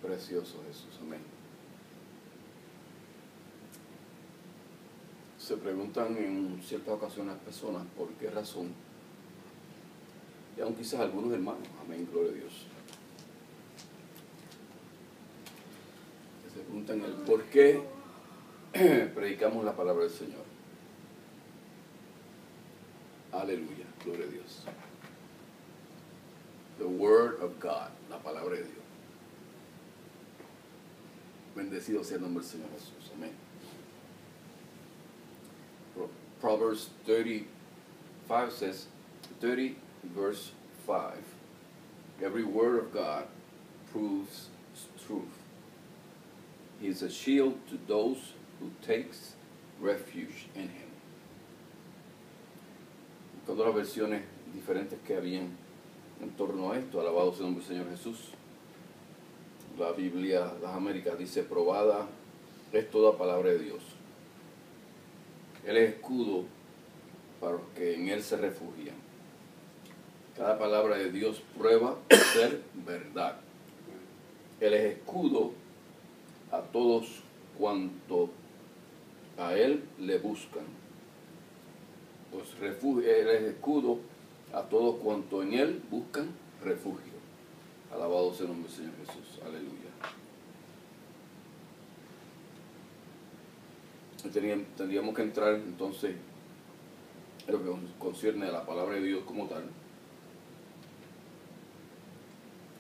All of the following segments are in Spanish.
Precioso Jesús, amén. Se preguntan en ciertas ocasiones las personas por qué razón, y aún quizás algunos hermanos, amén, gloria a Dios, se preguntan el por qué predicamos la palabra del Señor. Aleluya, gloria a Dios. The Word of God, la palabra de Dios. Bendecido sea el nombre del Señor Jesús, amén. Proverbs 35 says, 30 verse 5, every word of God proves truth. He is a shield to those who takes refuge in him. Buscando las versiones diferentes que habían en torno a esto, alabado sea el nombre del Señor Jesús. La Biblia, las Américas, dice, probada es toda palabra de Dios. Él es escudo para los que en Él se refugian. Cada palabra de Dios prueba ser verdad. Él es escudo a todos cuanto a Él le buscan. Pues Él es escudo a todos cuanto en Él buscan refugio. Alabado sea el nombre del Señor Jesús. Aleluya. Tendríamos que entrar entonces en lo que concierne a la palabra de Dios como tal.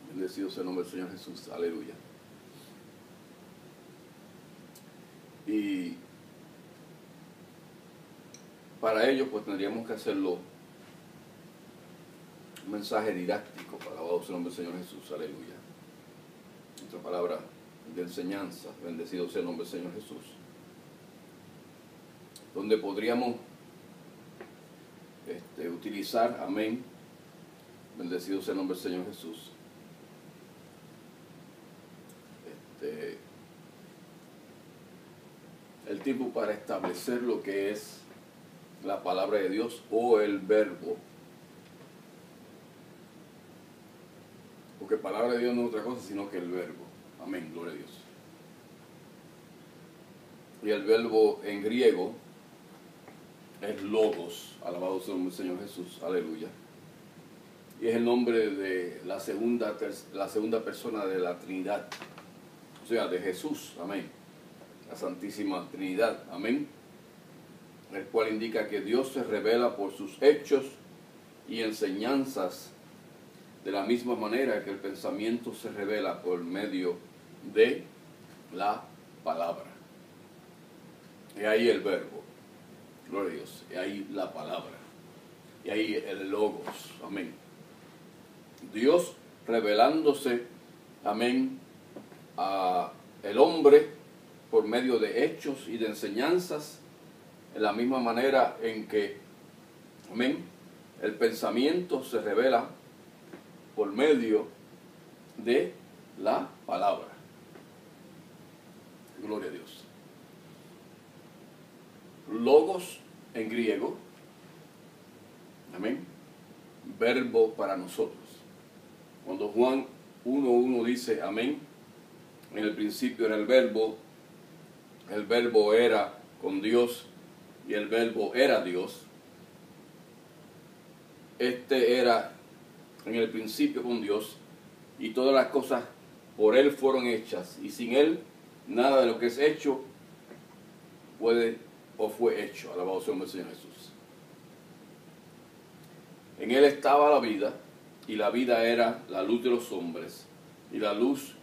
Bendecido sea el nombre del Señor Jesús. Aleluya. Y para ello pues tendríamos que hacerlo un mensaje didáctico, alabado sea el nombre del Señor Jesús, aleluya. Otra palabra de enseñanza, bendecido sea el nombre del Señor Jesús. Donde podríamos utilizar, amén, bendecido sea el nombre del Señor Jesús, el tiempo para establecer lo que es la palabra de Dios o el verbo. Porque palabra de Dios no es otra cosa sino que el verbo. Amén, gloria a Dios. Y el verbo en griego es logos, alabado sea el Señor Jesús, aleluya. Y es el nombre de la segunda persona de la Trinidad, o sea, de Jesús, amén. La Santísima Trinidad, amén. El cual indica que Dios se revela por sus hechos y enseñanzas de la misma manera que el pensamiento se revela por medio de la palabra. Y ahí el verbo, gloria a Dios, y ahí la palabra, y ahí el logos, amén. Dios revelándose, amén, a el hombre por medio de hechos y de enseñanzas, en la misma manera en que, amén, el pensamiento se revela por medio de la palabra. Gloria a Dios. Logos en griego, amén, verbo para nosotros. Cuando Juan 1:1 dice, amén, en el principio era el verbo era con Dios y el verbo era Dios. Era en el principio con Dios, y todas las cosas por Él fueron hechas, y sin Él nada de lo que es hecho puede o fue hecho. Alabado sea el Señor Jesús. En Él estaba la vida, y la vida era la luz de los hombres, y la luz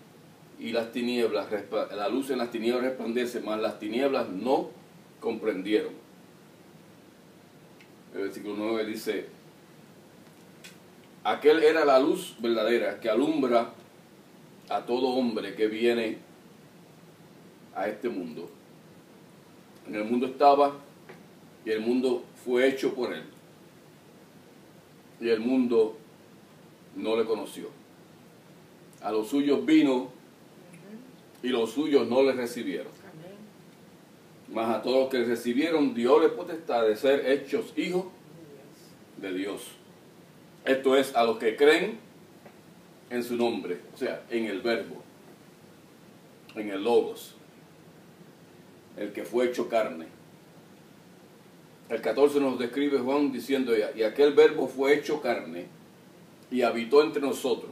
en las tinieblas resplandece, mas las tinieblas no comprendieron. El versículo 9 dice, aquel era la luz verdadera que alumbra a todo hombre que viene a este mundo. En el mundo estaba, y el mundo fue hecho por él, y el mundo no le conoció. A los suyos vino, y los suyos no le recibieron. Mas a todos los que le recibieron, dio potestad de ser hechos hijos de Dios. Esto es, a los que creen en su nombre, o sea, en el verbo. en el Logos, el que fue hecho carne. El 14 nos describe Juan diciendo, y aquel verbo fue hecho carne y habitó entre nosotros,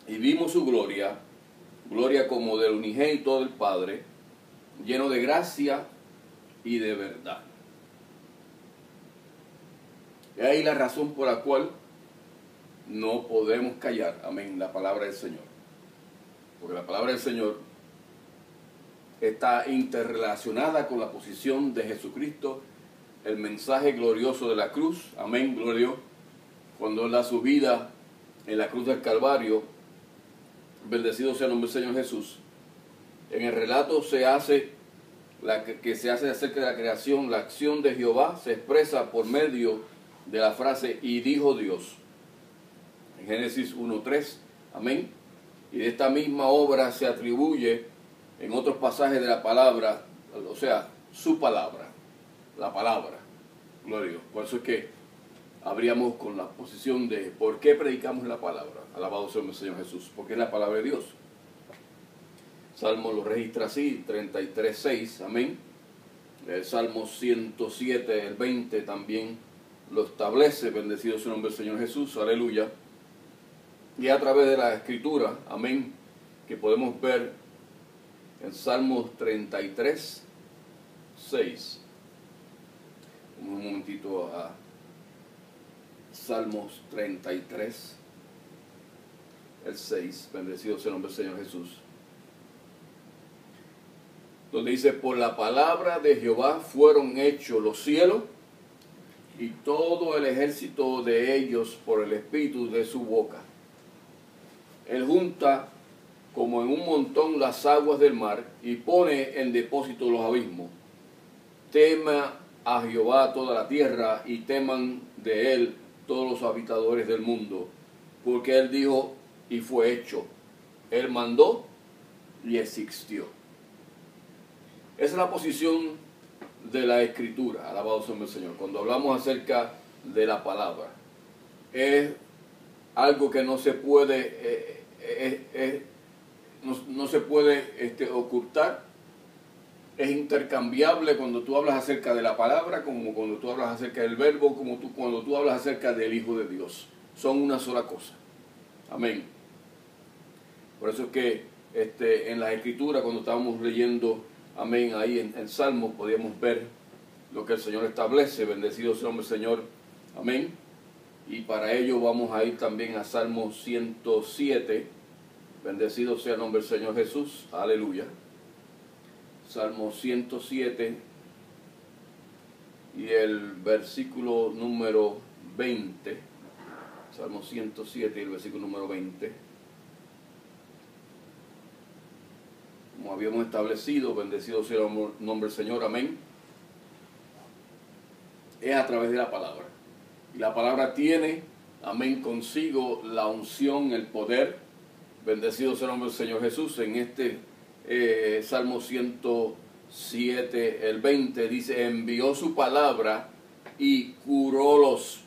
y vimos su gloria, gloria como del unigénito del Padre, lleno de gracia y de verdad. Y ahí la razón por la cual no podemos callar, amén, la palabra del Señor. Porque la palabra del Señor está interrelacionada con la posición de Jesucristo, el mensaje glorioso de la cruz, amén, gloria a Dios, cuando Él da su vida en la cruz del Calvario, bendecido sea el nombre del Señor Jesús. En el relato se hace acerca de la creación, la acción de Jehová se expresa por medio de la frase "y dijo Dios", en Génesis 1:3, amén. Y de esta misma obra se atribuye en otros pasajes de la palabra, o sea, su palabra, la palabra, gloria a Dios. Por eso es que abríamos con la posición de ¿por qué predicamos la palabra? Alabado sea el Señor Jesús, porque es la palabra de Dios. Salmo lo registra así, 33:6, amén. El Salmo 107, el 20 también lo establece, bendecido sea el nombre del Señor Jesús, aleluya. Y a través de la Escritura, amén, que podemos ver en Salmos 33:6. Un momentito a Salmos 33, el 6, bendecido sea el nombre del Señor Jesús. Donde dice, por la palabra de Jehová fueron hechos los cielos y todo el ejército de ellos por el espíritu de su boca. Él junta como en un montón las aguas del mar y pone en depósito los abismos. Tema a Jehová toda la tierra y teman de él todos los habitadores del mundo, porque él dijo y fue hecho. Él mandó y existió. Esa es la posición de la Escritura, alabado sea el Señor. Cuando hablamos acerca de la palabra, es algo que no se puede no se puede ocultar. Es intercambiable cuando tú hablas acerca de la palabra, como cuando tú hablas acerca del verbo, como cuando tú hablas acerca del Hijo de Dios. Son una sola cosa. Amén. Por eso es que en las Escrituras, cuando estábamos leyendo, amén, ahí en Salmos, podíamos ver lo que el Señor establece. Bendecido sea el nombre del Señor. Amén. Y para ello vamos a ir también a Salmo 107. Bendecido sea el nombre del Señor Jesús. Aleluya. Salmo 107 y el versículo número 20. Salmo 107 y el versículo número 20. Como habíamos establecido, bendecido sea el nombre del Señor, amén. Es a través de la palabra. Y la palabra tiene, amén, consigo la unción, el poder. Bendecido sea el nombre del Señor Jesús. En Salmo 107, el 20, dice, envió su palabra y curólos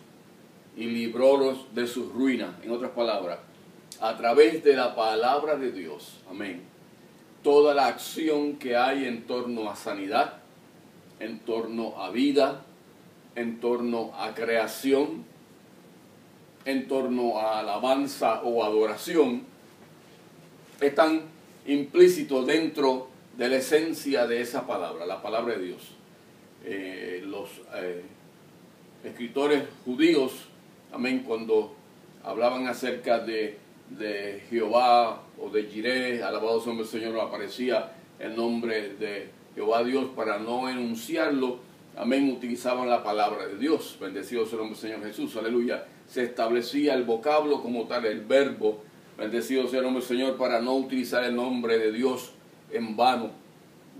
y librólos de sus ruinas. En otras palabras, a través de la palabra de Dios, amén. Toda la acción que hay en torno a sanidad, en torno a vida, en torno a creación, en torno a alabanza o adoración, están implícitos dentro de la esencia de esa palabra, la palabra de Dios. Los escritores judíos, amén, cuando hablaban acerca de Jehová o de Jireh, alabado sea el Señor, aparecía el nombre de Jehová Dios para no enunciarlo, amén, utilizaban la palabra de Dios. Bendecido sea el nombre del Señor Jesús, aleluya. Se establecía el vocablo como tal, el verbo. Bendecido sea el nombre del Señor, para no utilizar el nombre de Dios en vano.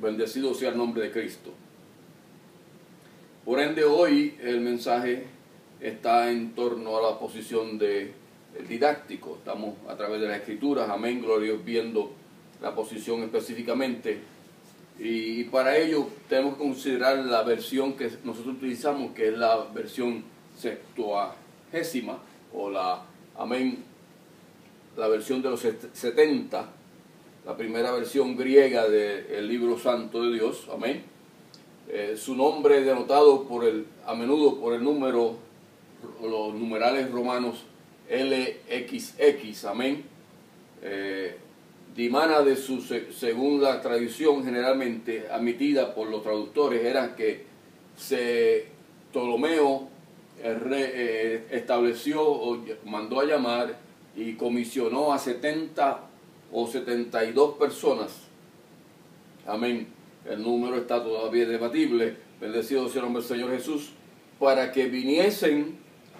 Bendecido sea el nombre de Cristo. Por ende, hoy el mensaje está en torno a la posición del didáctico. Estamos a través de las Escrituras, amén, gloria a Dios, viendo la posición específicamente. Y para ello tenemos que considerar la versión que nosotros utilizamos, que es la versión Septuagésima, o la versión de los 70, la primera versión griega del libro santo de Dios, amén. Su nombre es denotado a menudo por el número, los numerales romanos LXX, amén. Dimana de su, según la tradición generalmente admitida por los traductores, era que Ptolomeo estableció o mandó a llamar y comisionó a 70 o 72 personas, amén. El número está todavía debatible, bendecido sea el nombre del Señor Jesús, para que viniesen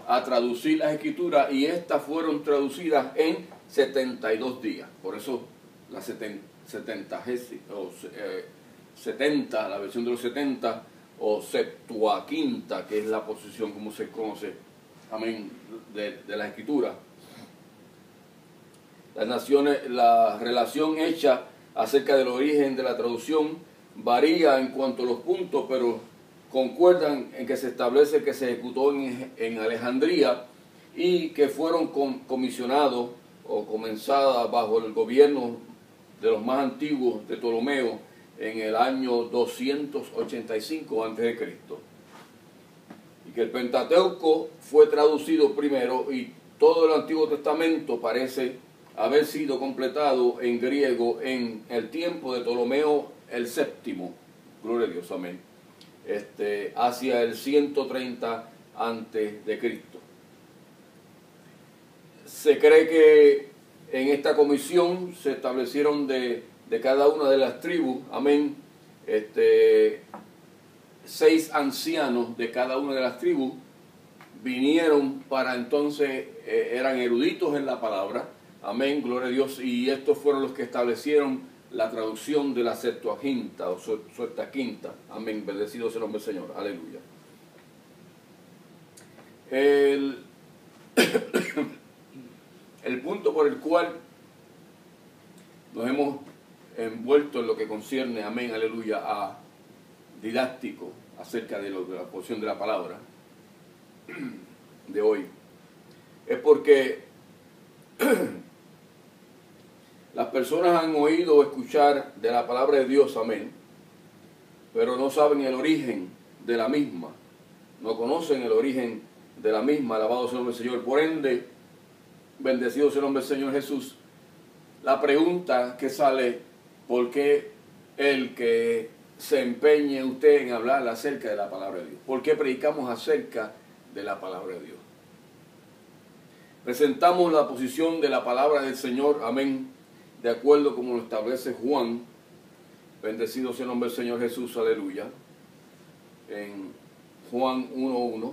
a traducir las escrituras, y estas fueron traducidas en 72 días. Por eso la 70, la versión de los 70, o Septuaginta, que es la posición como se conoce, amén, de la escritura. Las naciones, la relación hecha acerca del origen de la traducción varía en cuanto a los puntos, pero concuerdan en que se establece que se ejecutó en Alejandría y que fueron comisionados o comenzadas bajo el gobierno de los más antiguos de Ptolomeo en el año 285 a.C. Y que el Pentateuco fue traducido primero, y todo el Antiguo Testamento parece haber sido completado en griego en el tiempo de Ptolomeo el séptimo, gloria a Dios, amén, hacia el 130 antes de Cristo. Se cree que en esta comisión se establecieron de cada una de las tribus, amén, 6 ancianos de cada una de las tribus vinieron para entonces, eran eruditos en la palabra, amén, gloria a Dios, y estos fueron los que establecieron la traducción de la Septuaginta o Septuaginta, amén, bendecido sea el nombre del Señor, aleluya. El punto por el cual nos hemos envuelto en lo que concierne, amén, aleluya, a didáctico acerca de la porción de la palabra de hoy, es porque las personas han oído o escuchar de la palabra de Dios, amén, pero no saben el origen de la misma, no conocen el origen de la misma, alabado sea el nombre del Señor. Por ende, bendecido sea el nombre del Señor Jesús. La pregunta que sale: ¿por qué el que se empeñe usted en hablar acerca de la palabra de Dios? ¿Por qué predicamos acerca de la palabra de Dios? Presentamos la posición de la palabra del Señor, amén, de acuerdo como lo establece Juan, bendecido sea el nombre del Señor Jesús, aleluya, en Juan 1:1,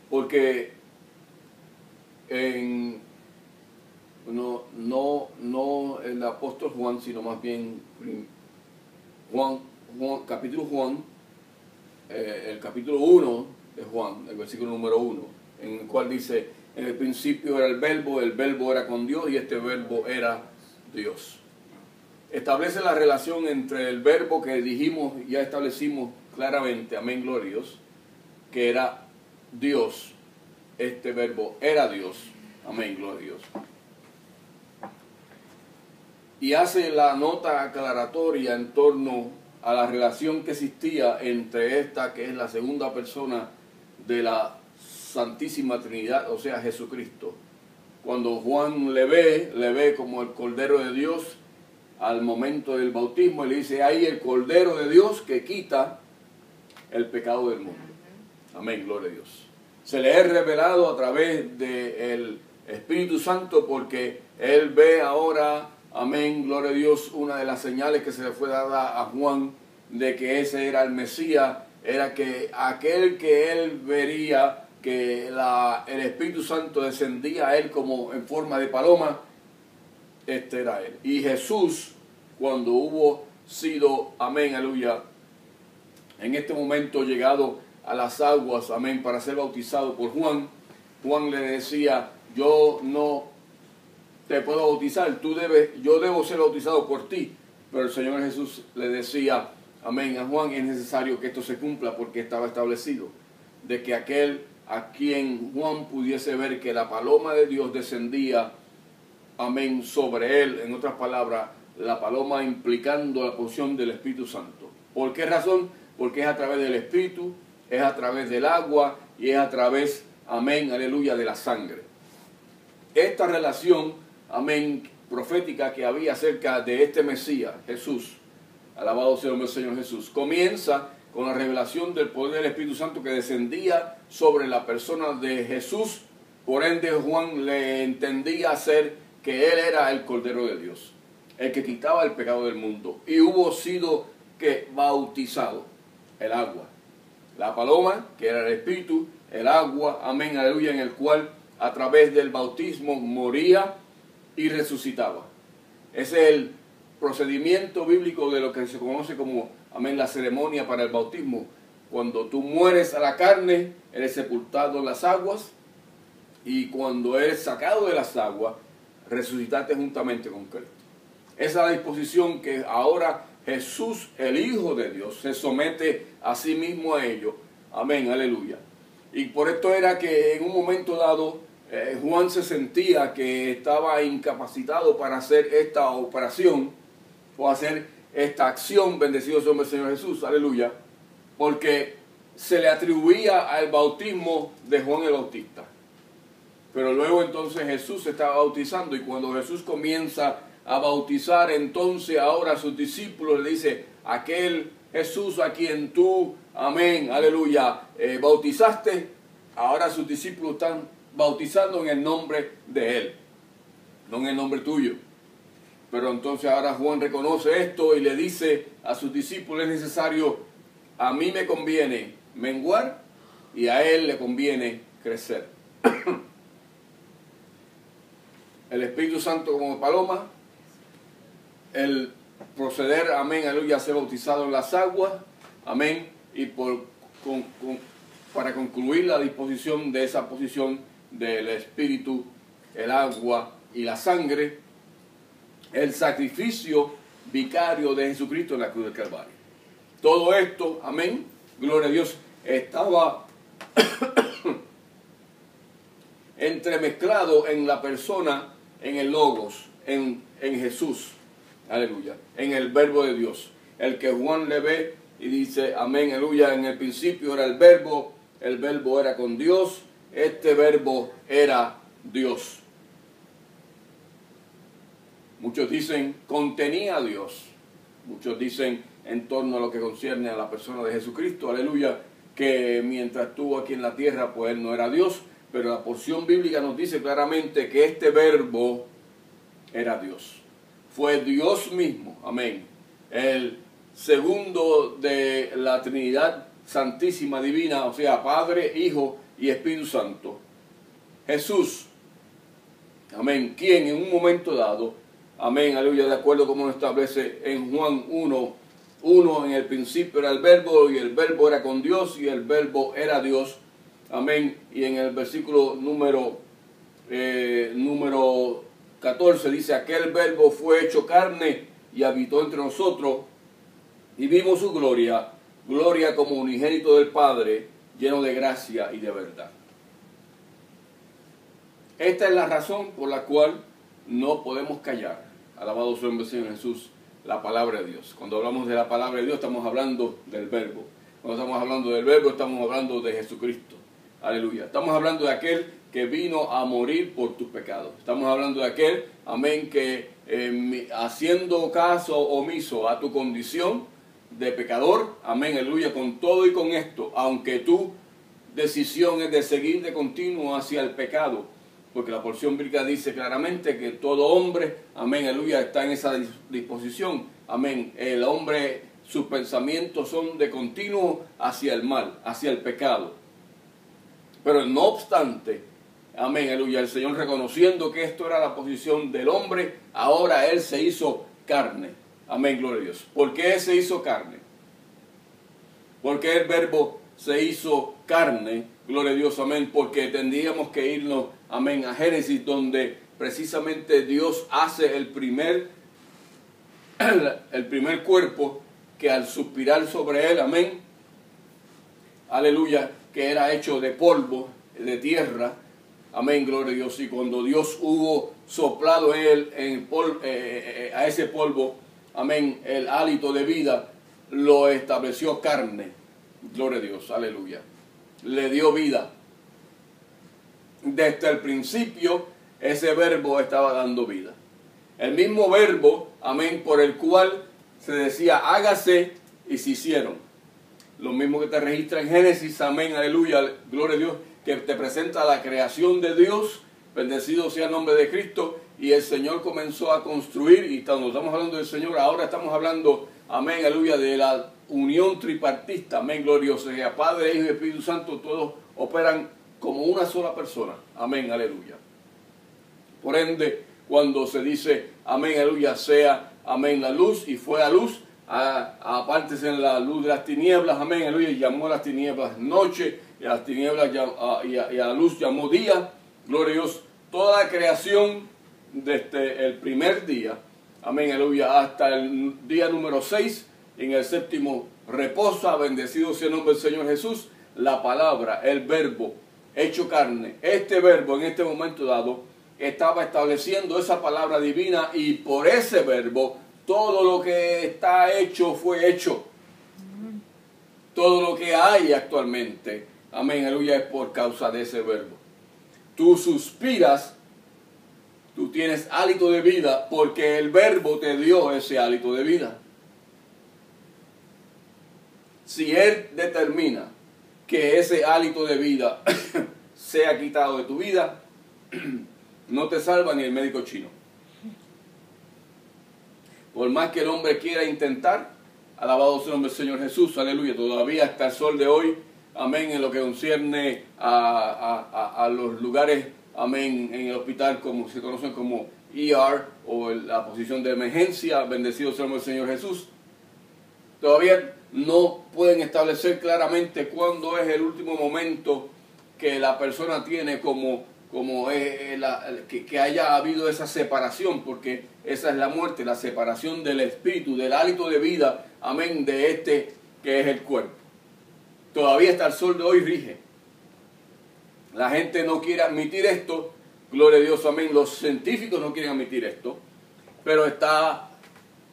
porque no el apóstol Juan, sino más bien el capítulo 1 de Juan, el versículo número 1, en el cual dice: en el principio era el verbo era con Dios, y este verbo era Dios. Establece la relación entre el verbo que dijimos, ya establecimos claramente, amén, gloria a Dios, que era Dios. Este verbo era Dios, amén, gloria a Dios. Y hace la nota aclaratoria en torno a la relación que existía entre esta, que es la segunda persona de la Santísima Trinidad, o sea, Jesucristo. Cuando Juan le ve como el Cordero de Dios al momento del bautismo, y le dice: ahí el Cordero de Dios que quita el pecado del mundo. Amén, gloria a Dios. Se le es revelado a través del Espíritu Santo, porque él ve ahora, amén, gloria a Dios, una de las señales que se le fue dada a Juan de que ese era el Mesías, era que aquel que él vería, que el Espíritu Santo descendía a él como en forma de paloma, este era él. Y Jesús, cuando hubo sido, amén, aleluya, en este momento llegado a las aguas, amén, para ser bautizado por Juan, Juan le decía: yo no te puedo bautizar, yo debo ser bautizado por ti. Pero el Señor Jesús le decía, amén, a Juan: es necesario que esto se cumpla, porque estaba establecido de que aquel a quien Juan pudiese ver que la paloma de Dios descendía amén, sobre él. En otras palabras, la paloma implicando la porción del Espíritu Santo. ¿Por qué razón? Porque es a través del Espíritu, es a través del agua y es a través, amén, aleluya, de la sangre. Esta relación, amén, profética que había acerca de este Mesías, Jesús, alabado sea el Señor Jesús, comienza con la revelación del poder del Espíritu Santo que descendía sobre la persona de Jesús. Por ende, Juan le entendía hacer que él era el Cordero de Dios, el que quitaba el pecado del mundo, y hubo sido que bautizado, el agua, la paloma, que era el Espíritu, el agua, amén, aleluya, en el cual a través del bautismo moría y resucitaba. Ese es el procedimiento bíblico de lo que se conoce como, amén, la ceremonia para el bautismo. Cuando tú mueres a la carne, eres sepultado en las aguas, y cuando eres sacado de las aguas, resucitaste juntamente con Cristo. Esa es la disposición que ahora Jesús, el Hijo de Dios, se somete a sí mismo a ello. Amén, aleluya. Y por esto era que en un momento dado Juan se sentía que estaba incapacitado para hacer esta operación o hacer esta acción, bendecido sea el Señor Jesús, aleluya, porque se le atribuía al bautismo de Juan el Bautista. Pero luego entonces Jesús se estaba bautizando, y cuando Jesús comienza a bautizar, entonces ahora a sus discípulos le dice: aquel Jesús a quien tú, amén, aleluya, bautizaste, ahora sus discípulos están bautizando en el nombre de él, no en el nombre tuyo. Pero entonces ahora Juan reconoce esto y le dice a sus discípulos: es necesario, a mí me conviene menguar y a él le conviene crecer. El Espíritu Santo como paloma, el proceder, amén, aleluya, ser bautizado en las aguas, amén, y para concluir la disposición de esa posición del Espíritu, el agua y la sangre, el sacrificio vicario de Jesucristo en la cruz del Calvario. Todo esto, amén, gloria a Dios, estaba entremezclado en la persona, en el Logos, en Jesús, aleluya, en el Verbo de Dios, el que Juan le ve y dice, amén, aleluya, en el principio era el Verbo era con Dios, este Verbo era Dios. Muchos dicen, contenía a Dios. Muchos dicen, en torno a lo que concierne a la persona de Jesucristo, aleluya, que mientras estuvo aquí en la tierra, pues él no era Dios, pero la porción bíblica nos dice claramente que este Verbo era Dios. Fue Dios mismo, amén, el segundo de la Trinidad Santísima Divina, o sea, Padre, Hijo y Espíritu Santo. Jesús, amén, quien en un momento dado, amén, aleluya, de acuerdo como nos establece en Juan 1, en el principio era el Verbo y el Verbo era con Dios y el Verbo era Dios, amén, y en el versículo número 14 dice, aquel Verbo fue hecho carne y habitó entre nosotros y vimos su gloria, gloria como unigénito del Padre, lleno de gracia y de verdad. Esta es la razón por la cual no podemos callar, alabado sea el Señor Jesús, la palabra de Dios. Cuando hablamos de la palabra de Dios estamos hablando del Verbo. Cuando estamos hablando del Verbo estamos hablando de Jesucristo. Aleluya. Estamos hablando de aquel que vino a morir por tus pecados. Estamos hablando de aquel, amén, que haciendo caso omiso a tu condición de pecador, amén, aleluya, con todo y con esto, aunque tu decisión es de seguir de continuo hacia el pecado, porque la porción bíblica dice claramente que todo hombre, amén, aleluya, está en esa disposición, amén, el hombre, sus pensamientos son de continuo hacia el mal, hacia el pecado. Pero no obstante, amén, aleluya, el Señor reconociendo que esto era la posición del hombre, ahora Él se hizo carne. Amén, gloria a Dios. ¿Por qué se hizo carne? Porque el Verbo se hizo carne, gloria a Dios, amén, porque tendríamos que irnos, amén, a Génesis, donde precisamente Dios hace el primer cuerpo que al suspirar sobre él, amén, aleluya, que era hecho de polvo, de tierra, Amén, gloria a Dios. Y cuando Dios hubo soplado a ese polvo, amén, el hálito de vida, lo estableció carne. Gloria a Dios, aleluya. Le dio vida. Desde el principio, ese verbo estaba dando vida. El mismo verbo, amén, por el cual se decía, hágase, y se hicieron. Lo mismo que te registra en Génesis, amén, aleluya, gloria a Dios, que te presenta la creación de Dios, bendecido sea el nombre de Cristo, y el Señor comenzó a construir, y cuando estamos hablando del Señor, ahora estamos hablando, amén, aleluya, de la unión tripartista, amén, glorioso, sea Padre, Hijo y Espíritu Santo, todos operan como una sola persona, amén, aleluya. Por ende, cuando se dice, amén, aleluya, sea, amén, la luz, y fue a luz, apártese en la luz de las tinieblas, amén, aleluya, y llamó a las tinieblas noche, y a las tinieblas y a la luz llamó día, gloria a Dios. Toda la creación desde el primer día, amén, aleluya, hasta el día número 6, en el séptimo reposa, bendecido sea el nombre del Señor Jesús, la palabra, el verbo, hecho carne. Este verbo en este momento dado estaba estableciendo esa palabra divina, y por ese verbo todo lo que está hecho fue hecho. Todo lo que hay actualmente, amén, aleluya, es por causa de ese verbo. Tú suspiras, tú tienes hálito de vida porque el verbo te dio ese hálito de vida. Si Él determina que ese hálito de vida sea quitado de tu vida, no te salva ni el médico chino. Por más que el hombre quiera intentar, alabado sea el nombre del Señor Jesús, aleluya, todavía hasta el sol de hoy, amén, en lo que concierne a los lugares, amén, en el hospital como se conocen como ER o la posición de emergencia, bendecido sea el nombre del Señor Jesús, todavía no pueden establecer claramente cuándo es el último momento que la persona tiene que haya habido esa separación, porque esa es la muerte, la separación del espíritu, del hálito de vida, amén, de este que es el cuerpo. Todavía hasta el sol de hoy rige. La gente no quiere admitir esto, gloria a Dios, amén, los científicos no quieren admitir esto, pero está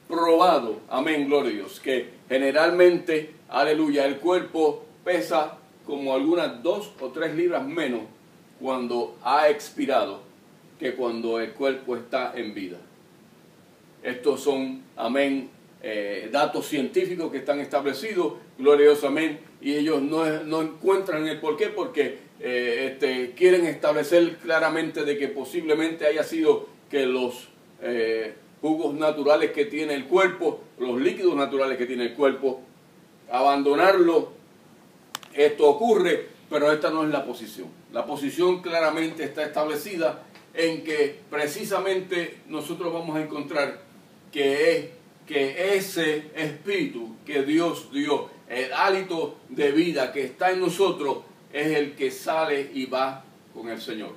probado, amén, gloria a Dios, que generalmente, aleluya, el cuerpo pesa como algunas 2 o 3 libras menos cuando ha expirado que cuando el cuerpo está en vida. Estos son, amén, datos científicos que están establecidos, gloria a Dios, amén, y ellos no encuentran el porqué, porque quieren establecer claramente de que posiblemente haya sido que los jugos naturales que tiene el cuerpo, los líquidos naturales que tiene el cuerpo, abandonarlo, esto ocurre, pero esta no es la posición. La posición claramente está establecida en que precisamente nosotros vamos a encontrar que ese espíritu que Dios dio, el hálito de vida que está en nosotros, es el que sale y va con el Señor.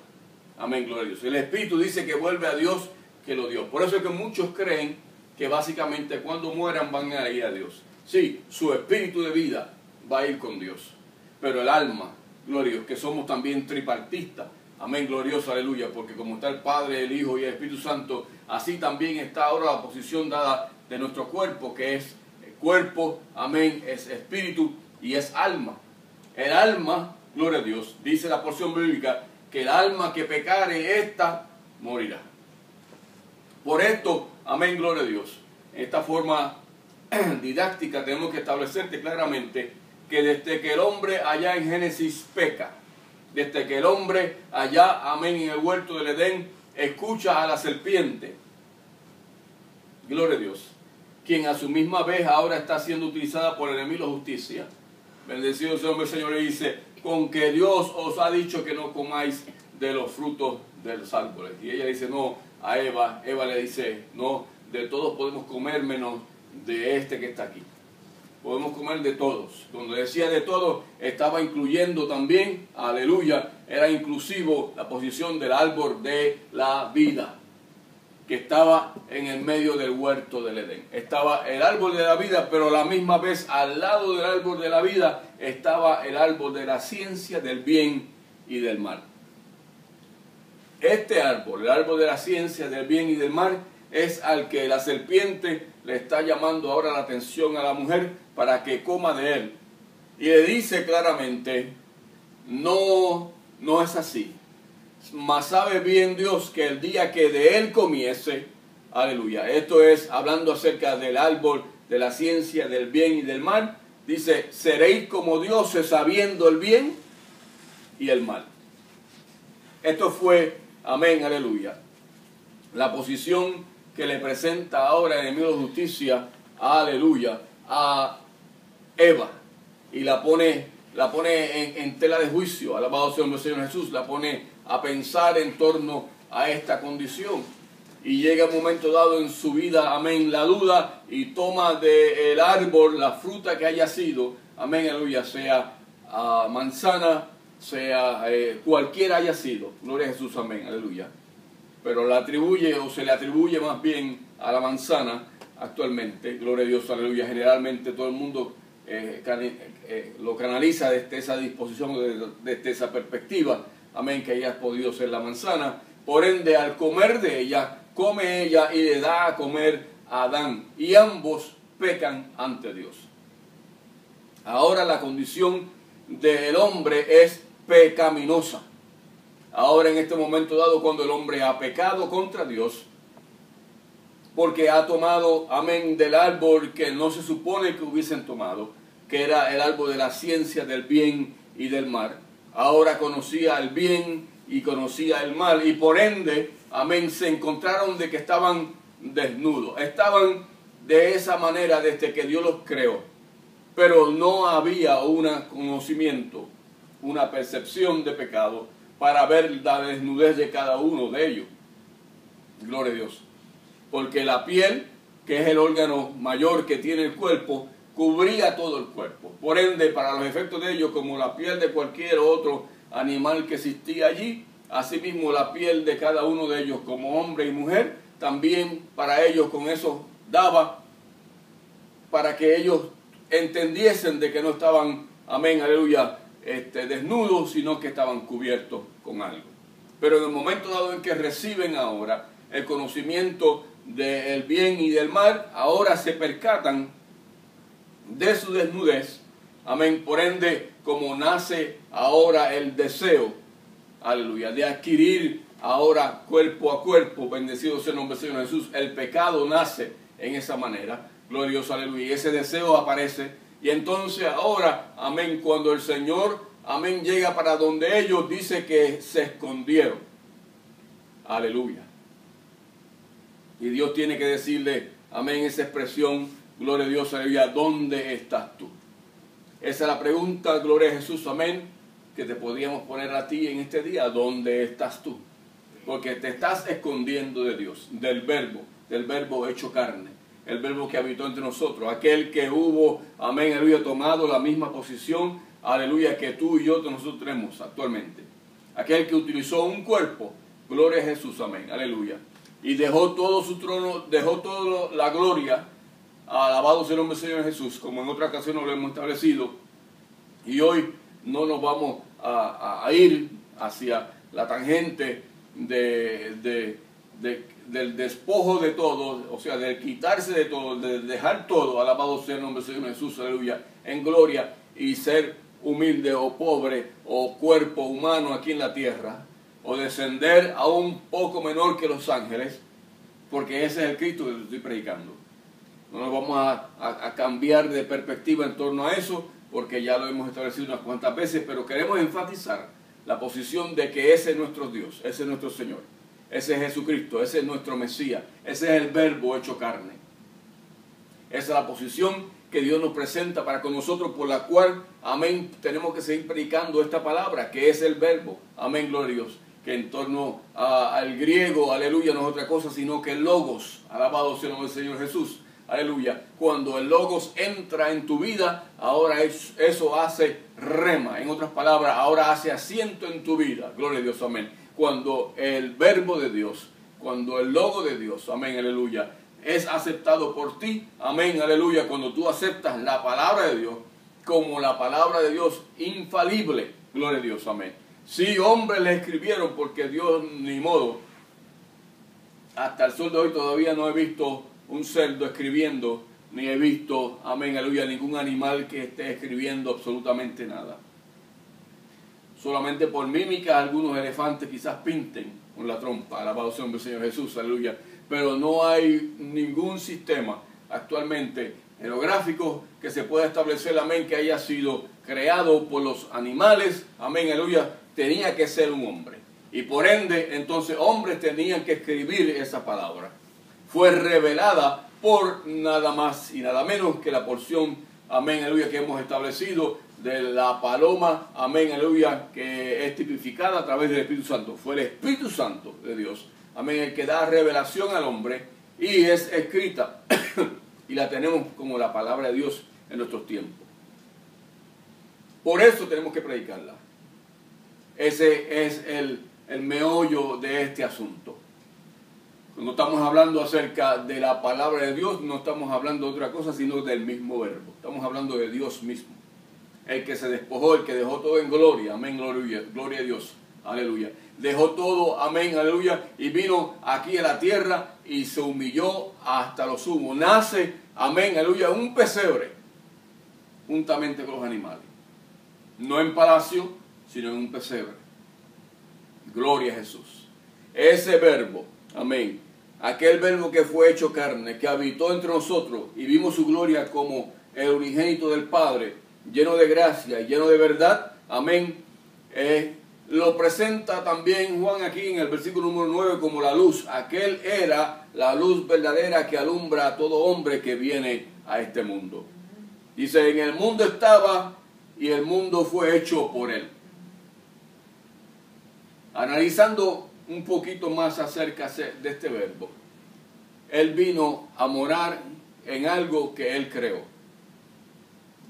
Amén, gloria a Dios. El espíritu dice que vuelve a Dios que lo dio. Por eso es que muchos creen que básicamente cuando mueran van a ir a Dios. Sí, su espíritu de vida va a ir con Dios. Pero el alma, gloria a Dios, que somos también tripartistas, amén, glorioso, aleluya, porque como está el Padre, el Hijo y el Espíritu Santo, así también está ahora la posición dada de nuestro cuerpo, que es cuerpo, amén, es espíritu y es alma. El alma, gloria a Dios, dice la porción bíblica, que el alma que pecare, ésta morirá. Por esto, amén, gloria a Dios, en esta forma didáctica tenemos que establecerte claramente que desde que el hombre allá en Génesis peca, desde que el hombre allá, amén, en el huerto del Edén, escucha a la serpiente, gloria a Dios, quien a su misma vez ahora está siendo utilizada por el enemigo de justicia. Bendecido sea el nombre del Señor, le dice, con que Dios os ha dicho que no comáis de los frutos de los árboles. Y ella dice, no, a Eva le dice, no, de todos podemos comer menos de este que está aquí. Podemos comer de todos. Cuando decía de todos, estaba incluyendo también, aleluya, era inclusivo la posición del árbol de la vida, que estaba en el medio del huerto del Edén. Estaba el árbol de la vida, pero a la misma vez al lado del árbol de la vida estaba el árbol de la ciencia del bien y del mal. este árbol, el árbol de la ciencia del bien y del mal, es al que la serpiente le está llamando ahora la atención a la mujer para que coma de él. Y le dice claramente, no es así. Mas sabe bien Dios que el día que de él comiese, aleluya, esto es hablando acerca del árbol de la ciencia del bien y del mal, dice, seréis como dioses sabiendo el bien y el mal. Esto fue, amén, aleluya, la posición que le presenta ahora el enemigo de justicia, aleluya, a Eva, y la pone en tela de juicio, alabado sea el Señor Jesús, la pone a pensar en torno a esta condición. Y llega un momento dado en su vida, amén, la duda, y toma del árbol la fruta que haya sido, amén, aleluya, sea manzana, sea cualquiera haya sido, gloria a Jesús, amén, aleluya. Pero la atribuye, o se le atribuye más bien a la manzana actualmente, gloria a Dios, aleluya. Generalmente todo el mundo lo canaliza desde esa disposición, desde esa perspectiva, amén, que haya podido ser la manzana. Por ende, al comer de ella, come ella y le da a comer a Adán, y ambos pecan ante Dios. Ahora la condición del hombre es pecaminosa. Ahora en este momento dado, cuando el hombre ha pecado contra Dios, porque ha tomado, amén, del árbol que no se supone que hubiesen tomado, que era el árbol de la ciencia del bien y del mal. Ahora conocía el bien y conocía el mal, y por ende, amén, se encontraron de que estaban desnudos. Estaban de esa manera desde que Dios los creó, pero no había un conocimiento, una percepción de pecado para ver la desnudez de cada uno de ellos. Gloria a Dios. Porque la piel, que es el órgano mayor que tiene el cuerpo, cubría todo el cuerpo. Por ende, para los efectos de ellos, como la piel de cualquier otro animal que existía allí, asimismo la piel de cada uno de ellos como hombre y mujer, también para ellos con eso daba para que ellos entendiesen de que no estaban, amén, aleluya, desnudos, sino que estaban cubiertos con algo. Pero en el momento dado en que reciben ahora el conocimiento del bien y del mal, ahora se percatan de su desnudez, amén. Por ende, como nace ahora el deseo, aleluya, de adquirir ahora cuerpo a cuerpo, bendecido sea el nombre del Señor Jesús, el pecado nace en esa manera, gloria a Dios, aleluya, y ese deseo aparece. Y entonces ahora, amén, cuando el Señor, amén, llega para donde ellos, dice que se escondieron. Aleluya. Y Dios tiene que decirle, amén, esa expresión, gloria a Dios, aleluya, ¿dónde estás tú? Esa es la pregunta, gloria a Jesús, amén, que te podríamos poner a ti en este día. ¿Dónde estás tú? Porque te estás escondiendo de Dios, del verbo hecho carne. El verbo que habitó entre nosotros, aquel que hubo, amén, aleluya, tomado la misma posición, aleluya, que tú y yo nosotros tenemos actualmente. Aquel que utilizó un cuerpo, gloria a Jesús, amén, aleluya, y dejó todo su trono, dejó toda la gloria, alabado sea el nombre del Señor Jesús, como en otra ocasión lo hemos establecido, y hoy no nos vamos a ir hacia la tangente del despojo de todo, o sea, del quitarse de todo, de dejar todo, alabado sea el nombre del Señor Jesús, aleluya, en gloria, y ser humilde o pobre o cuerpo humano aquí en la tierra, o descender a un poco menor que los ángeles, porque ese es el Cristo que estoy predicando. No nos vamos a cambiar de perspectiva en torno a eso, porque ya lo hemos establecido unas cuantas veces, pero queremos enfatizar la posición de que ese es nuestro Dios, ese es nuestro Señor. Ese es Jesucristo, ese es nuestro Mesías, ese es el verbo hecho carne. Esa es la posición que Dios nos presenta para con nosotros, por la cual, amén, tenemos que seguir predicando esta palabra, que es el verbo, amén, gloria a Dios, que en torno al griego, aleluya, no es otra cosa, sino que el logos, alabado sea el nombre del Señor Jesús, aleluya, cuando el logos entra en tu vida, ahora eso hace rema, en otras palabras, ahora hace asiento en tu vida, gloria a Dios, amén. Cuando el verbo de Dios, cuando el logo de Dios, amén, aleluya, es aceptado por ti, amén, aleluya, cuando tú aceptas la palabra de Dios como la palabra de Dios infalible, gloria a Dios, amén. Sí, hombres le escribieron, porque Dios, ni modo, hasta el sol de hoy todavía no he visto un cerdo escribiendo, ni he visto, amén, aleluya, ningún animal que esté escribiendo absolutamente nada. Solamente por mímica algunos elefantes quizás pinten con la trompa, alabado sea el Señor Jesús, aleluya. Pero no hay ningún sistema actualmente geográfico que se pueda establecer, amén, que haya sido creado por los animales, amén, aleluya. Tenía que ser un hombre. Y por ende, entonces, hombres tenían que escribir esa palabra. Fue revelada por nada más y nada menos que la porción, amén, aleluya, que hemos establecido de la paloma, amén, aleluya, que es tipificada a través del Espíritu Santo. Fue el Espíritu Santo de Dios, amén, el que da revelación al hombre y es escrita y la tenemos como la palabra de Dios en nuestros tiempos. Por eso tenemos que predicarla. Ese es el meollo de este asunto. Cuando estamos hablando acerca de la palabra de Dios, no estamos hablando de otra cosa, sino del mismo verbo. Estamos hablando de Dios mismo. El que se despojó, el que dejó todo en gloria. Amén, gloria a Dios. Aleluya. Dejó todo, amén, aleluya. Y vino aquí a la tierra y se humilló hasta lo sumo. Nace, amén, aleluya, un pesebre, juntamente con los animales. No en palacio, sino en un pesebre. Gloria a Jesús. Ese verbo, amén, aquel verbo que fue hecho carne, que habitó entre nosotros y vimos su gloria como el unigénito del Padre, lleno de gracia y lleno de verdad, amén, lo presenta también Juan aquí en el versículo número 9 como la luz. Aquel era la luz verdadera que alumbra a todo hombre que viene a este mundo. Dice, en el mundo estaba y el mundo fue hecho por él. Analizando un poquito más acerca de este verbo, él vino a morar en algo que él creó.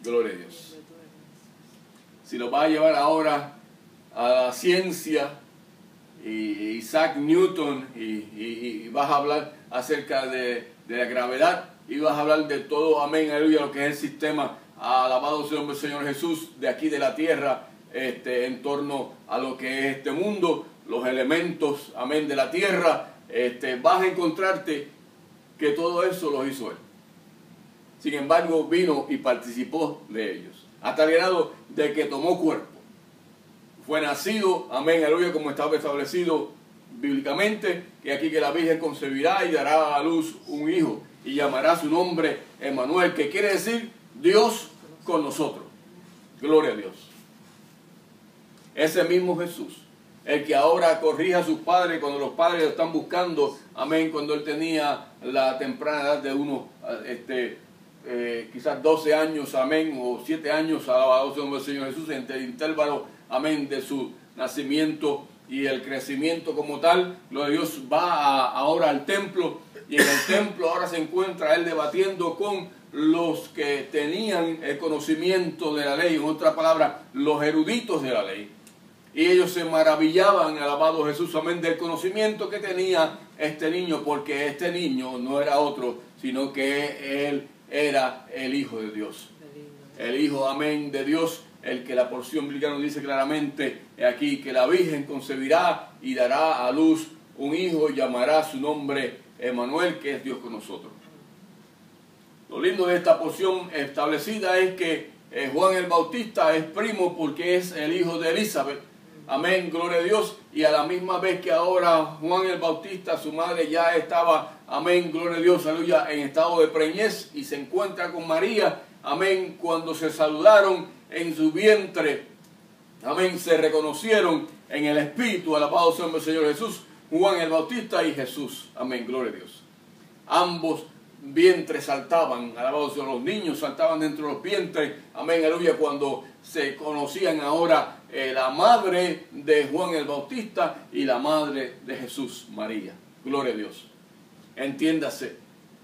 Gloria a Dios. Si lo va a llevar ahora a la ciencia, y Isaac Newton, y vas a hablar acerca de la gravedad, y vas a hablar de todo, amén, aleluya, lo que es el sistema, alabado sea el Señor Jesús, de aquí de la tierra, en torno a lo que es este mundo, los elementos, amén, de la tierra, vas a encontrarte que todo eso lo hizo él. Sin embargo, vino y participó de ellos, hasta el grado de que tomó cuerpo. Fue nacido, amén, aleluya, como estaba establecido bíblicamente, que aquí que la Virgen concebirá y dará a luz un hijo, y llamará su nombre Emmanuel, que quiere decir Dios con nosotros. Gloria a Dios. Ese mismo Jesús, el que ahora corrige a sus padres cuando los padres lo están buscando, amén, cuando él tenía la temprana edad de unos, quizás 12 años, amén, o 7 años, alabado sea el Señor Jesús, entre el intervalo, amén, de su nacimiento y el crecimiento como tal. Gloria a Dios, va ahora al templo, y en el templo ahora se encuentra él debatiendo con los que tenían el conocimiento de la ley, en otra palabra, los eruditos de la ley. Y ellos se maravillaban, alabado Jesús, amén, del conocimiento que tenía este niño, porque este niño no era otro, sino que él era el Hijo de Dios. El Hijo, amén, de Dios, el que la porción bíblica nos dice claramente aquí, que la Virgen concebirá y dará a luz un hijo y llamará su nombre Emmanuel, que es Dios con nosotros. Lo lindo de esta porción establecida es que Juan el Bautista es primo porque es el hijo de Elizabeth. Amén, gloria a Dios. Y a la misma vez que ahora Juan el Bautista, su madre ya estaba, amén, gloria a Dios, aleluya, en estado de preñez y se encuentra con María, amén, cuando se saludaron en su vientre, amén, se reconocieron en el Espíritu, alabado sea el Señor Jesús, Juan el Bautista y Jesús, amén, gloria a Dios. Ambos vientres saltaban, alabado sea, los niños saltaban dentro de los vientres, amén, aleluya, cuando se conocían ahora la madre de Juan el Bautista y la madre de Jesús, María, gloria a Dios. Entiéndase,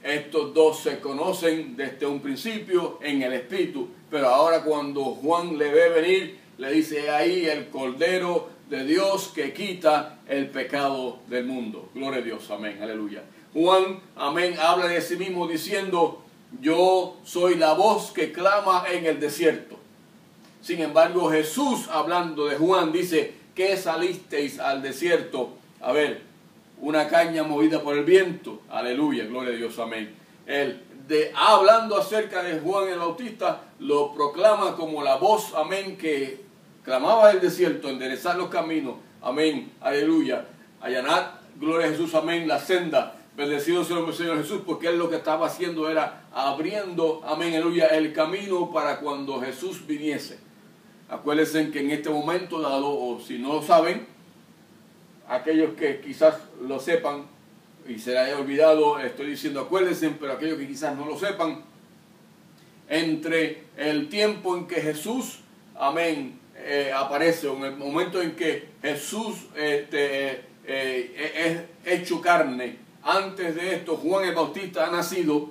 estos dos se conocen desde un principio en el Espíritu, pero ahora cuando Juan le ve venir, le dice ahí el Cordero de Dios que quita el pecado del mundo. Gloria a Dios, amén, aleluya. Juan, amén, habla de sí mismo diciendo, yo soy la voz que clama en el desierto. Sin embargo, Jesús, hablando de Juan, dice, ¿qué salisteis al desierto? A ver, una caña movida por el viento. Aleluya, gloria a Dios, amén. Él, hablando acerca de Juan el Bautista, lo proclama como la voz, amén, que clamaba el desierto, enderezar los caminos, amén, aleluya, allanar, gloria a Jesús, amén, la senda. Bendecido sea el Señor Jesús, porque Él lo que estaba haciendo era abriendo, amén, aleluya, el camino para cuando Jesús viniese. Acuérdense que en este momento dado, o si no lo saben, aquellos que quizás lo sepan y se les haya olvidado, estoy diciendo acuérdense, pero aquellos que quizás no lo sepan, entre el tiempo en que Jesús, amén, aparece, o en el momento en que Jesús es hecho carne, antes de esto Juan el Bautista ha nacido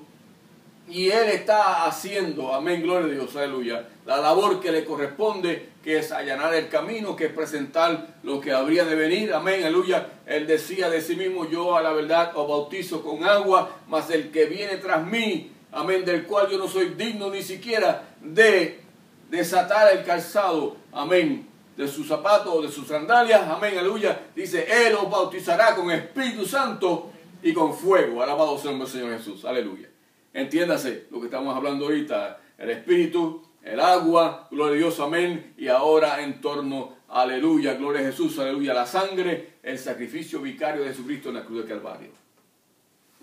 y él está haciendo, amén, gloria a Dios, aleluya, la labor que le corresponde, que es allanar el camino, que es presentar lo que habría de venir, amén, aleluya. Él decía de sí mismo, yo a la verdad os bautizo con agua, mas el que viene tras mí, amén, del cual yo no soy digno ni siquiera de desatar el calzado, amén, de sus zapatos o de sus sandalias, amén, aleluya. Dice, Él os bautizará con Espíritu Santo y con fuego. Alabado sea el Señor Jesús, aleluya. Entiéndase lo que estamos hablando ahorita, el Espíritu, el agua, gloria a Dios, amén, y ahora en torno, aleluya, gloria a Jesús, aleluya, la sangre, el sacrificio vicario de Jesucristo en la cruz del Calvario.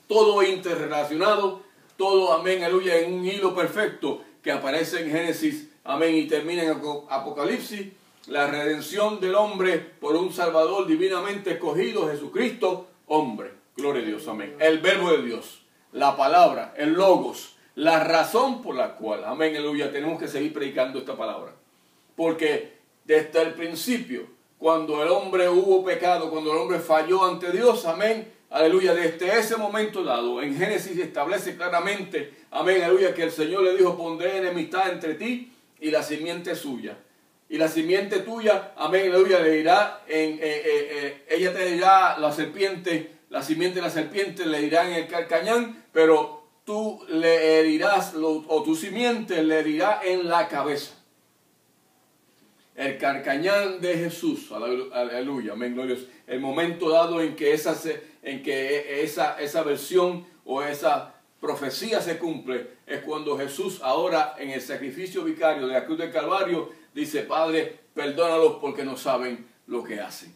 Todo interrelacionado, todo, amén, aleluya, en un hilo perfecto que aparece en Génesis, amén, y termina en Apocalipsis, la redención del hombre por un Salvador divinamente escogido, Jesucristo, hombre, gloria a Dios, amén, el verbo de Dios, la palabra, el logos, la razón por la cual, amén, aleluya, tenemos que seguir predicando esta palabra. Porque desde el principio, cuando el hombre hubo pecado, cuando el hombre falló ante Dios, amén, aleluya, desde ese momento dado, en Génesis establece claramente, amén, aleluya, que el Señor le dijo, pondré enemistad entre ti y la simiente suya. Y la simiente tuya, amén, aleluya, le dirá, ella te dirá, la simiente de la serpiente le dirá en el carcañán, pero tú le herirás, o tu simiente le herirá en la cabeza. El carcañán de Jesús, aleluya, amén, gloria a Dios. El momento dado en que esa versión o esa profecía se cumple, es cuando Jesús ahora en el sacrificio vicario de la cruz del Calvario dice, Padre, perdónalos porque no saben lo que hacen.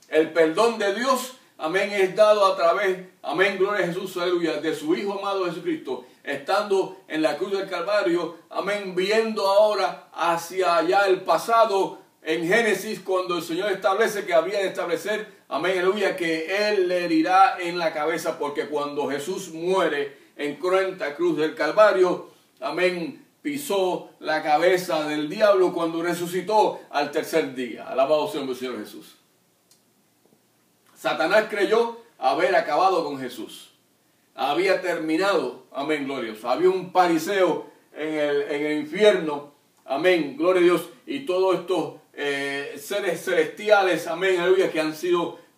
El perdón de Dios, amén, es dado a través, amén, gloria a Jesús, aleluya, de su Hijo amado Jesucristo, estando en la cruz del Calvario, amén, viendo ahora hacia allá el pasado, en Génesis, cuando el Señor establece que había de establecer, amén, aleluya, que Él le herirá en la cabeza, porque cuando Jesús muere en cruenta cruz del Calvario, amén, pisó la cabeza del diablo cuando resucitó al tercer día. Alabado sea el Señor Jesús. Satanás creyó haber acabado con Jesús. Había terminado, amén, gloria a Dios. Había un fariseo en el infierno, amén, gloria a Dios. Y todos estos seres celestiales, amén, aleluya, que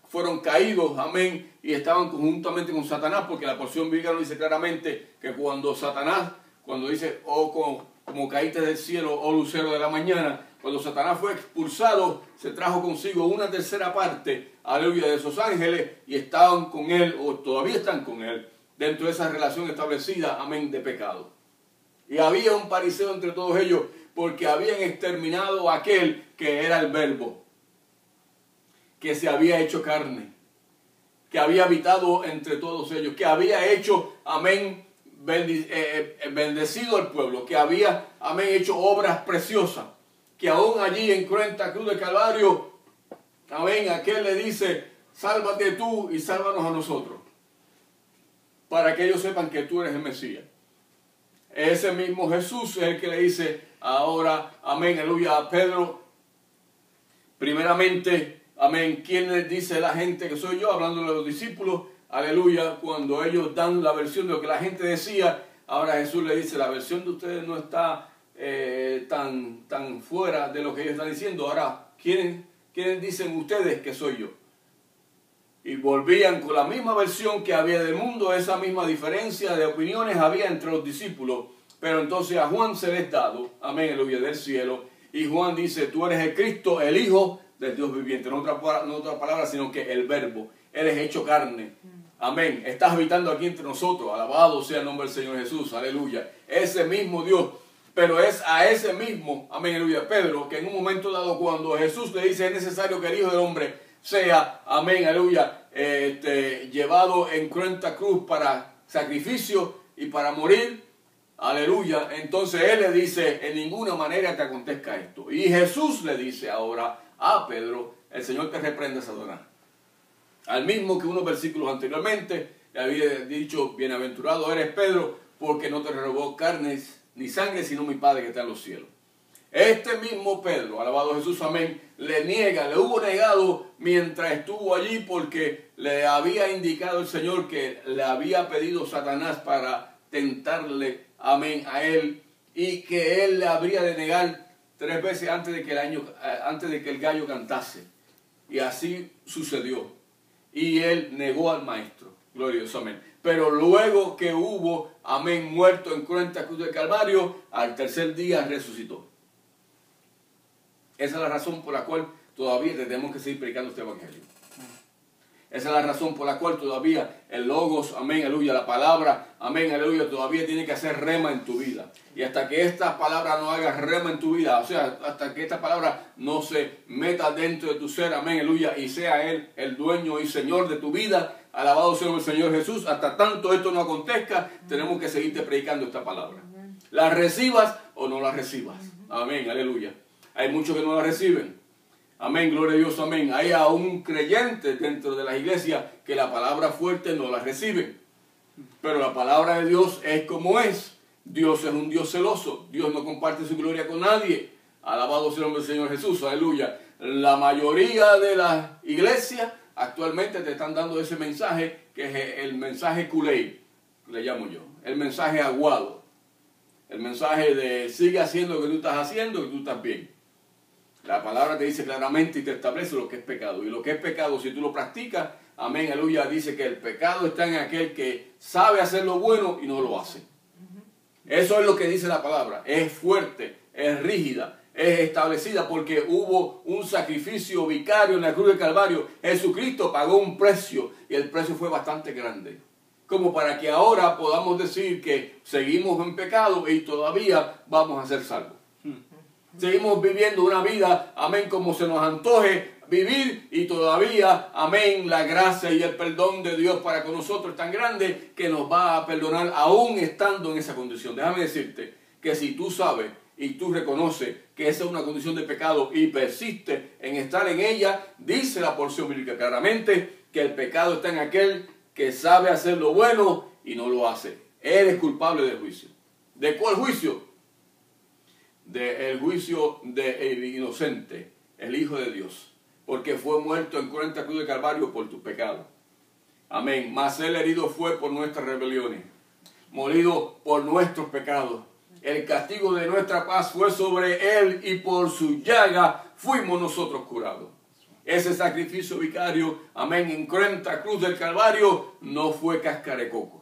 fueron caídos, amén, y estaban conjuntamente con Satanás, porque la porción bíblica nos dice claramente que cuando Satanás, cuando dice, como caíste del cielo, oh lucero de la mañana, cuando Satanás fue expulsado, se trajo consigo una tercera parte, aleluya, de esos ángeles, y estaban con él, o todavía están con él, dentro de esa relación establecida, amén, de pecado. Y había un fariseo entre todos ellos, porque habían exterminado a aquel que era el Verbo, que se había hecho carne, que había habitado entre todos ellos, que había hecho, amén, bendecido al pueblo, que había, amén, hecho obras preciosas, que aún allí en cruenta cruz del Calvario, amén, aquel le dice, sálvate tú y sálvanos a nosotros, para que ellos sepan que tú eres el Mesías. Ese mismo Jesús es el que le dice ahora, amén, aleluya, a Pedro, primeramente, amén, ¿quién les dice la gente que soy yo? Hablando de los discípulos, aleluya, cuando ellos dan la versión de lo que la gente decía, ahora Jesús le dice, la versión de ustedes no está tan fuera de lo que ellos están diciendo. Ahora, ¿quiénes dicen ustedes que soy yo? Y volvían con la misma versión que había del mundo, esa misma diferencia de opiniones había entre los discípulos, pero entonces a Juan se les dado, amén, aleluya, del cielo, Y Juan dice, tú eres el Cristo, el Hijo del Dios viviente. No otra palabra, sino que el Verbo. Eres hecho carne. Amén. Estás habitando aquí entre nosotros. Alabado sea el nombre del Señor Jesús. Aleluya. Ese mismo Dios. Pero es a ese mismo, amén, aleluya, Pedro, que en un momento dado, cuando Jesús le dice es necesario que el Hijo del Hombre sea, amén, aleluya, llevado en cruenta cruz para sacrificio y para morir, aleluya, entonces él le dice, en ninguna manera te acontezca esto. Y Jesús le dice ahora a Pedro, el Señor te reprenda, Satanás. Al mismo que unos versículos anteriormente le había dicho, bienaventurado eres Pedro, porque no te robó carnes ni sangre, sino mi Padre que está en los cielos. Este mismo Pedro, alabado Jesús, amén, le hubo negado mientras estuvo allí, porque le había indicado el Señor que le había pedido Satanás para tentarle, amén, a él, y que él le habría de negar 3 veces antes de que el gallo cantase. Y así sucedió. Y él negó al Maestro. Gloria a Dios, amén. Pero luego que hubo, amén, muerto en cruenta cruz del Calvario, al tercer día resucitó. Esa es la razón por la cual todavía tenemos que seguir predicando este evangelio. Esa es la razón por la cual todavía el Logos, amén, aleluya, la palabra, amén, aleluya, todavía tiene que hacer rema en tu vida. Y hasta que esta palabra no haga rema en tu vida, o sea, hasta que esta palabra no se meta dentro de tu ser, amén, aleluya, y sea Él el dueño y Señor de tu vida, alabado sea el Señor Jesús, hasta tanto esto no acontezca, tenemos que seguirte predicando esta palabra. La recibas o no la recibas, amén, aleluya. Hay muchos que no la reciben. Amén, gloria a Dios, amén. Hay aún creyentes dentro de la iglesia que la palabra fuerte no la reciben. Pero la palabra de Dios es como es. Dios es un Dios celoso. Dios no comparte su gloria con nadie. Alabado sea el nombre del Señor Jesús, aleluya. La mayoría de las iglesias actualmente te están dando ese mensaje, que es el mensaje culé, le llamo yo. El mensaje aguado. El mensaje de sigue haciendo lo que tú estás haciendo, que tú estás bien. La palabra te dice claramente y te establece lo que es pecado. Y lo que es pecado, si tú lo practicas, amén, aleluya, dice que el pecado está en aquel que sabe hacer lo bueno y no lo hace. Eso es lo que dice la palabra. Es fuerte, es rígida, es establecida porque hubo un sacrificio vicario en la cruz del Calvario. Jesucristo pagó un precio y el precio fue bastante grande. Como para que ahora podamos decir que seguimos en pecado y todavía vamos a ser salvos. Seguimos viviendo una vida, amén, como se nos antoje vivir y todavía, amén, la gracia y el perdón de Dios para con nosotros es tan grande que nos va a perdonar aún estando en esa condición. Déjame decirte que si tú sabes y tú reconoces que esa es una condición de pecado y persistes en estar en ella, dice la porción bíblica claramente que el pecado está en aquel que sabe hacer lo bueno y no lo hace. Eres culpable del juicio. ¿De cuál juicio? Del juicio del inocente, el Hijo de Dios, porque fue muerto en cruenta cruz de Calvario por tus pecados. Amén. Mas él herido fue por nuestras rebeliones, molido por nuestros pecados. El castigo de nuestra paz fue sobre él y por su llaga fuimos nosotros curados. Ese sacrificio vicario, amén, en cruenta cruz del Calvario, no fue cáscara de coco.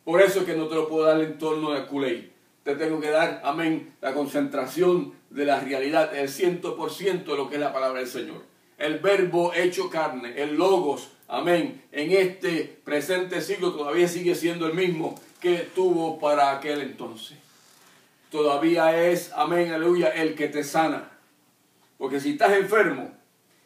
Por eso es que no te lo puedo dar en torno del culé. Te tengo que dar, amén, la concentración de la realidad, el 100% de lo que es la palabra del Señor. El verbo hecho carne, el logos, amén, en este presente siglo todavía sigue siendo el mismo que tuvo para aquel entonces. Todavía es, amén, aleluya, el que te sana. Porque si estás enfermo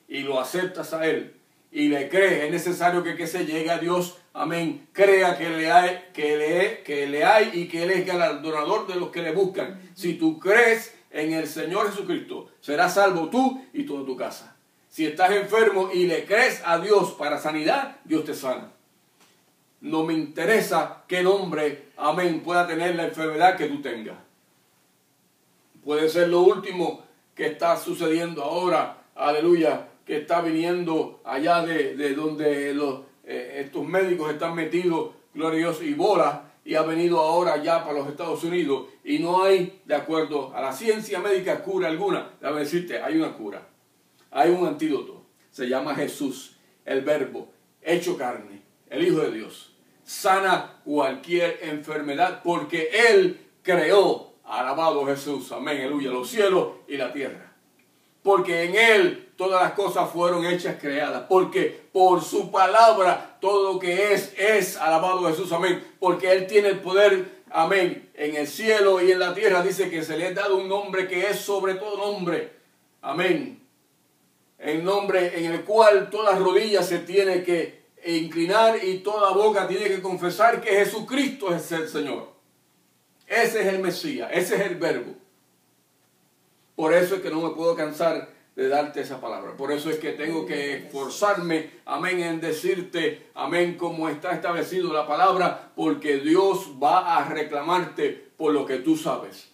y lo aceptas a Él y le crees, es necesario que se llegue a Dios, amén, crea que le hay y que Él es galardonador de los que le buscan. Si tú crees en el Señor Jesucristo, serás salvo tú y toda tu casa. Si estás enfermo y le crees a Dios para sanidad, Dios te sana. No me interesa qué nombre, amén, pueda tener la enfermedad que tú tengas. Puede ser lo último que está sucediendo ahora, aleluya, que está viniendo allá de donde estos médicos están metidos, gloria a Dios, y bola, y ha venido ahora ya para los Estados Unidos, y no hay, de acuerdo a la ciencia médica, cura alguna. Déjame decirte, hay una cura, hay un antídoto, se llama Jesús, el Verbo, hecho carne, el Hijo de Dios. Sana cualquier enfermedad, porque Él creó Alabado Jesús, amén, aleluya, los cielos y la tierra. Porque en Él todas las cosas fueron hechas, creadas. Porque por su palabra todo lo que es, alabado Jesús, amén. Porque Él tiene el poder, amén, en el cielo y en la tierra. Dice que se le ha dado un nombre que es sobre todo nombre, amén. El nombre en el cual toda rodilla se tiene que inclinar y toda boca tiene que confesar que Jesucristo es el Señor. Ese es el Mesías, ese es el Verbo. Por eso es que no me puedo cansar de darte esa palabra. Por eso es que tengo que esforzarme, amén, en decirte, amén, como está establecido la palabra, porque Dios va a reclamarte por lo que tú sabes.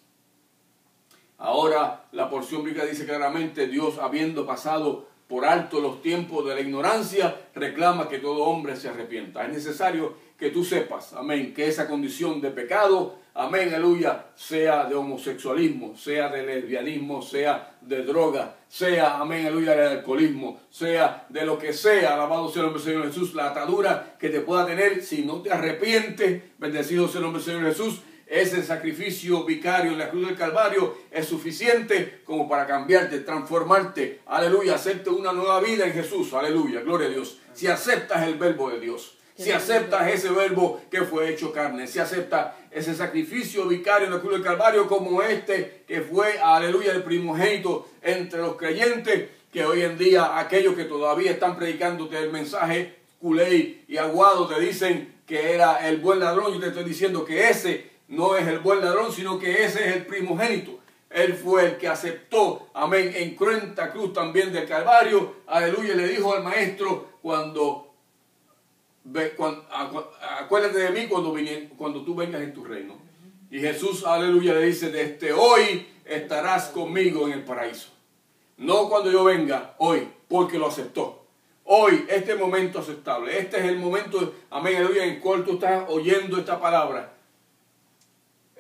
Ahora la porción bíblica dice claramente, Dios, habiendo pasado por alto los tiempos de la ignorancia, reclama que todo hombre se arrepienta. Es necesario que tú sepas, amén, que esa condición de pecado, amén, aleluya, sea de homosexualismo, sea de lesbianismo, sea de droga, sea, amén, aleluya, de alcoholismo, sea de lo que sea, alabado sea el nombre del Señor Jesús, la atadura que te pueda tener si no te arrepientes, bendecido sea el nombre del Señor Jesús. Ese sacrificio vicario en la cruz del Calvario es suficiente como para cambiarte, transformarte, aleluya, hacerte una nueva vida en Jesús, aleluya, gloria a Dios. Si aceptas el verbo de Dios, si aceptas ese verbo que fue hecho carne, si aceptas ese sacrificio vicario en la cruz del Calvario como este que fue, aleluya, el primogénito entre los creyentes, que hoy en día aquellos que todavía están predicándote el mensaje culé y aguado te dicen que era el buen ladrón. Yo te estoy diciendo que ese no es el buen ladrón, sino que ese es el primogénito. Él fue el que aceptó, amén, en cruenta cruz también del Calvario, aleluya, le dijo al maestro acuérdate de mí cuando tú vengas en tu reino. Y Jesús, aleluya, le dice, desde hoy estarás conmigo en el paraíso. No cuando yo venga, hoy, porque lo aceptó. Hoy, este momento aceptable, este es el momento, amén, aleluya, en el cual tú estás oyendo esta palabra.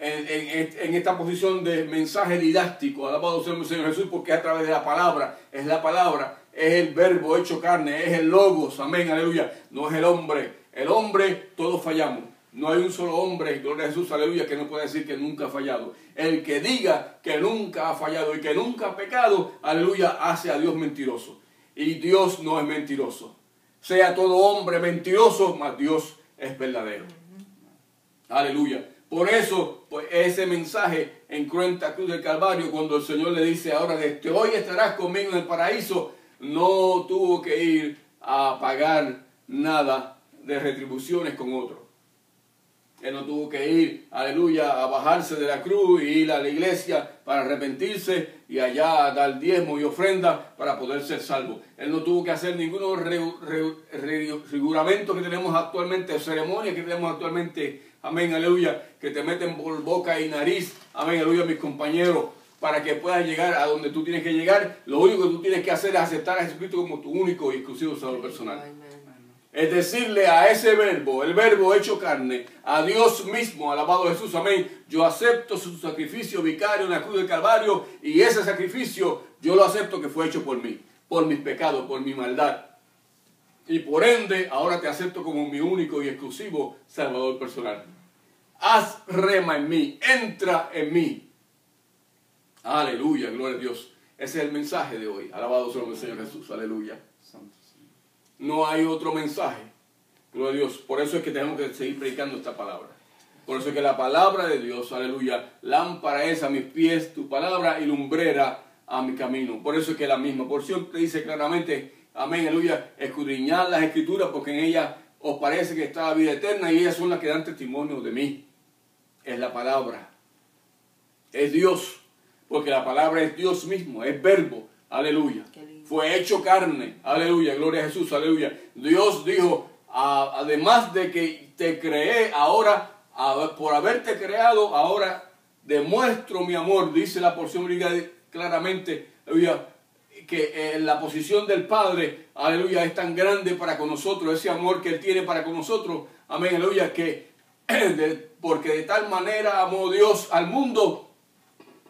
En esta posición de mensaje didáctico, alabado sea el Señor Jesús, porque es a través de la palabra, es el verbo hecho carne, es el logos, amén, aleluya, no es el hombre, todos fallamos, no hay un solo hombre, gloria a Jesús, aleluya, que no pueda decir que nunca ha fallado. El que diga que nunca ha fallado y que nunca ha pecado, aleluya, hace a Dios mentiroso, y Dios no es mentiroso. Sea todo hombre mentiroso, mas Dios es verdadero, aleluya. Por eso, pues ese mensaje en cruenta cruz del Calvario, cuando el Señor le dice ahora, desde hoy estarás conmigo en el paraíso, no tuvo que ir a pagar nada de retribuciones con otro. Él no tuvo que ir, aleluya, a bajarse de la cruz y ir a la iglesia para arrepentirse y allá dar diezmo y ofrenda para poder ser salvo. Él no tuvo que hacer ninguno riguramento que tenemos actualmente, ceremonias que tenemos actualmente, amén, aleluya, que te meten por boca y nariz, amén, aleluya, mis compañeros, para que puedas llegar a donde tú tienes que llegar. Lo único que tú tienes que hacer es aceptar a Jesucristo como tu único y exclusivo Salvador personal. Es decirle a ese verbo, el verbo hecho carne, a Dios mismo, alabado Jesús, amén. Yo acepto su sacrificio vicario en la cruz del Calvario y ese sacrificio yo lo acepto que fue hecho por mí, por mis pecados, por mi maldad. Y por ende, ahora te acepto como mi único y exclusivo Salvador personal. Haz rema en mí, entra en mí. Aleluya, gloria a Dios. Ese es el mensaje de hoy. Alabado sea el Señor Jesús, aleluya. No hay otro mensaje. Gloria a Dios. Por eso es que tenemos que seguir predicando esta palabra. Por eso es que la palabra de Dios, aleluya, lámpara es a mis pies tu palabra y lumbrera a mi camino. Por eso es que la misma porción te dice claramente, amén, aleluya, escudriñad las escrituras porque en ellas os parece que está la vida eterna y ellas son las que dan testimonio de mí. Es la palabra. Es Dios. Porque la palabra es Dios mismo, es verbo. Aleluya. Fue hecho carne. Aleluya. Gloria a Jesús. Aleluya. Dios dijo, además de que te creé, ahora, por haberte creado, ahora demuestro mi amor. Dice la porción bíblica claramente, aleluya, que la posición del Padre, aleluya, es tan grande para con nosotros. Ese amor que Él tiene para con nosotros. Amén. Aleluya. Porque de tal manera amó Dios al mundo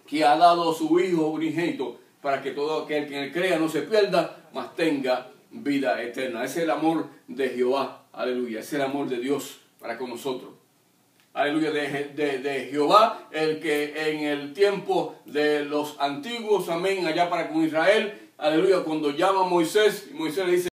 que ha dado a su Hijo unigénito para que todo aquel que en Él crea no se pierda, mas tenga vida eterna. Ese es el amor de Jehová, aleluya, ese es el amor de Dios para con nosotros. aleluya, de Jehová, el que en el tiempo de los antiguos, amén, allá para con Israel, aleluya, cuando llama a Moisés, Moisés le dice,